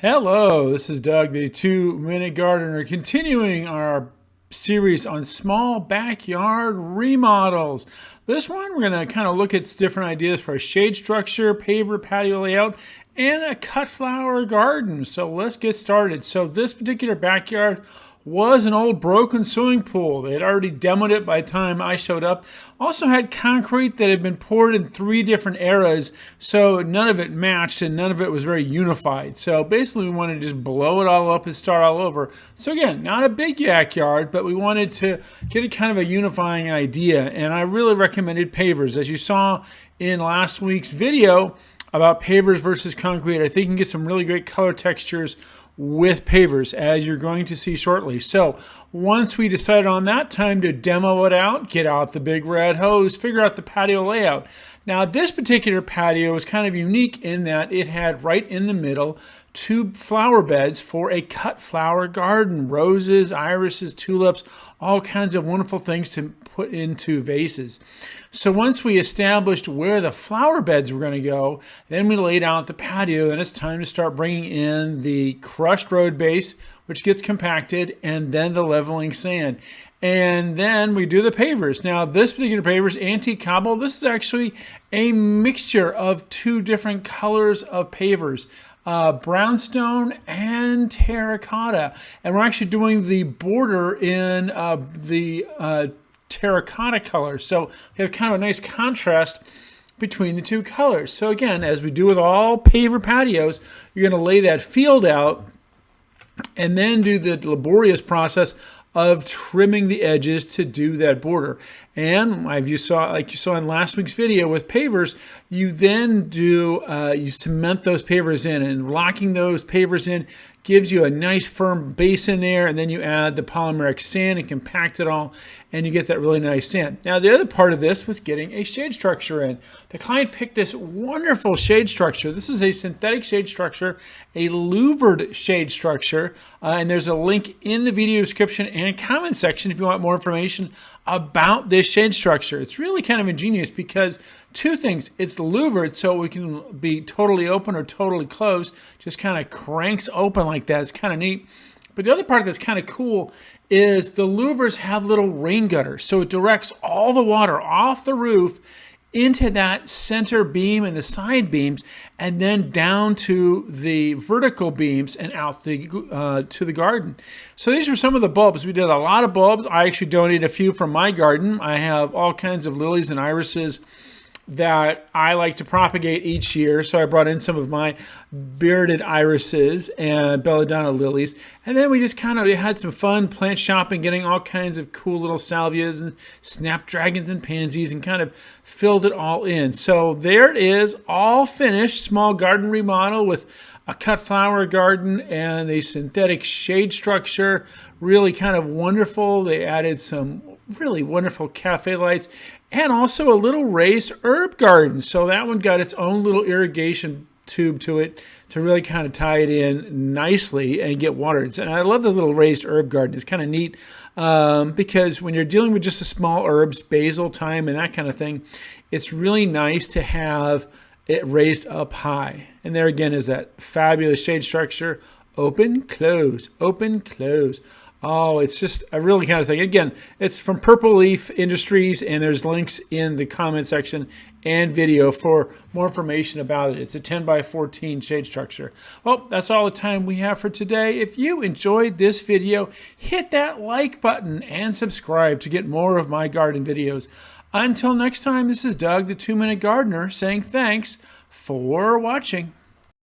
Hello, this is Doug, the 2-Minute Gardener, continuing our series on small backyard remodels. This one, we're going to kind of look at different ideas for a shade structure, paver, patio layout, and a cut flower garden. So let's get started. So this particular backyard was an old broken swimming pool. They had already demoed it by the time I showed up. Also had concrete that had been poured in 3 different eras, so none of it matched and none of it was very unified. So basically we wanted to just blow it all up and start all over. So again, not a big backyard, but we wanted to get a kind of a unifying idea, and I really recommended pavers. As you saw in last week's video about pavers versus concrete, I think you can get some really great color textures with pavers, as you're going to see shortly. So once we decided on that, time to demo it out, get out the big red hose, figure out the patio layout. Now this particular patio is kind of unique in that it had right in the middle 2 flower beds for a cut flower garden. Roses, irises, tulips, all kinds of wonderful things to put into vases. So once we established where the flower beds were going to go, then we laid out the patio, and it's time to start bringing in the crushed road base, which gets compacted, and then the leveling sand. And then we do the pavers. Now this particular paver is antique cobble. This is actually a mixture of 2 different colors of pavers. Brownstone and terracotta, and we're actually doing the border in the terracotta color, so we have kind of a nice contrast between the 2 colors. So again, as we do with all paver patios, you're going to lay that field out and then do the laborious process of trimming the edges to do that border. And like you saw in last week's video with pavers, you then do you cement those pavers in, and locking those pavers in gives you a nice firm base in there, and then you add the polymeric sand and compact it all, and you get that really nice sand. Now the other part of this was getting a shade structure in. The client picked this wonderful shade structure. This is a synthetic shade structure, a louvered shade structure, and there's a link in the video description and comment section if you want more information about this shade structure. It's really kind of ingenious because 2 things. It's louvered, so we can be totally open or totally closed. Just kind of cranks open like that. It's kind of neat. But the other part that's kind of cool is the louvers have little rain gutters, so it directs all the water off the roof into that center beam and the side beams, and then down to the vertical beams and out to the garden. So these are some of the bulbs. We did a lot of bulbs. I actually donated a few from my garden. I have all kinds of lilies and irises that I like to propagate each year. So I brought in some of my bearded irises and belladonna lilies. And then we just kind of had some fun plant shopping, getting all kinds of cool little salvias and snapdragons and pansies, and kind of filled it all in. So there it is, all finished, small garden remodel with a cut flower garden and a synthetic shade structure. Really kind of wonderful. They added some really wonderful cafe lights and also a little raised herb garden. So that one got its own little irrigation tube to it to really kind of tie it in nicely and get watered. And I love the little raised herb garden. It's kind of neat because when you're dealing with just the small herbs, basil, thyme, and that kind of thing, it's really nice to have it raised up high. And there again is that fabulous shade structure. Open, close, open, close. Oh, it's just a really kind of thing. Again, it's from Purple Leaf Industries, and there's links in the comment section and video for more information about it. It's a 10 by 14 shade structure. Well, that's all the time we have for today. If you enjoyed this video, hit that like button and subscribe to get more of my garden videos. Until next time, this is Doug, the 2-Minute Gardener, saying thanks for watching.